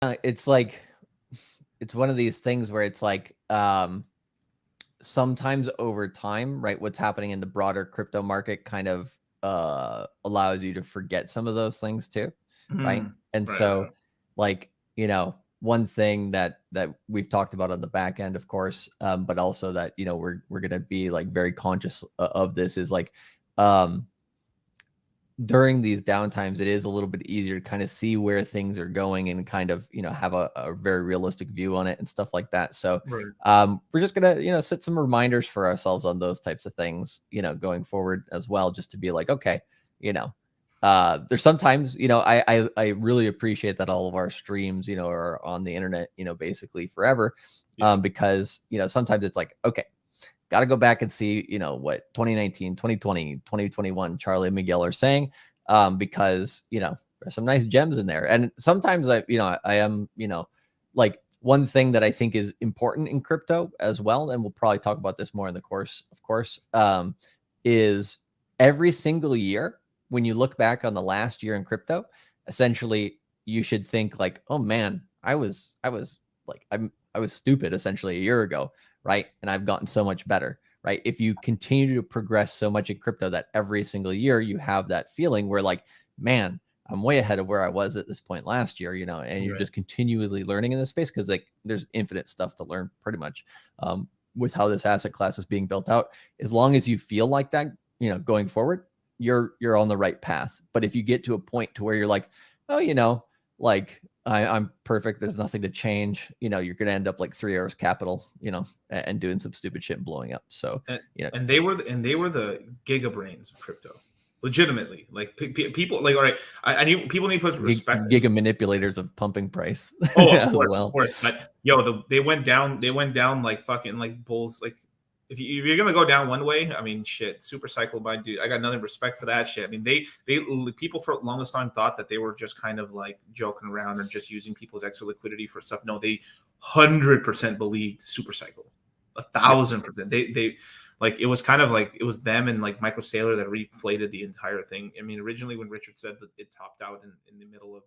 It's like it's one of these things where it's like sometimes over time, right, what's happening in the broader crypto market kind of allows you to forget some of those things too, right? Mhm. And Right, so right. like, one thing that we've talked about on the back end, of course, but also that, we're gonna be like very conscious of this is like um during these downtimes, it is a little bit easier to kind of see where things are going and kind of, have a very realistic view on it and stuff like that. So Right. we're just gonna, set some reminders for ourselves on those types of things, going forward as well, just to be like, okay, you know, there's sometimes, I really appreciate that all of our streams, are on the internet, basically forever. Yeah. Because, sometimes it's like, okay, got to go back and see, what 2019, 2020, 2021 Charlie and Miguel are saying, because, there's some nice gems in there. And sometimes I am, like one thing that I think is important in crypto as well, and we'll probably talk about this more in the course, of course, is every single year when you look back on the last year in crypto, essentially you should think like, oh man, I was like I was stupid essentially a year ago, right? And I've gotten so much better, right? If you continue to progress so much in crypto that every single year you have that feeling where like, man, I'm way ahead of where I was at this point last year, and you're Right. just continually learning in this space because like there's infinite stuff to learn pretty much with how this asset class is being built out. As long as you feel like that, going forward, you're on the right path. But if you get to a point to where you're like, oh, like I'm perfect. There's nothing to change. You're gonna end up like 3 hours capital, and doing some stupid shit and blowing up. So, and, you know, and they were the giga brains of crypto, legitimately. Like people, like, all right, I need people need to put respect. giga manipulators of pumping price Oh, as of well. course. But yo, they went down like fucking like bulls. Like if you're gonna go down one way, I mean, shit, super cycle by dude. I got nothing respect for that shit. I mean, they people for the longest time thought that they were just kind of like joking around and just using people's extra liquidity for stuff. No, they 100% believed super cycle, a Yep. 1,000%. They like it was kind of like it was them and like Michael Saylor that reflated the entire thing. I mean, originally when Richard said that it topped out in the middle of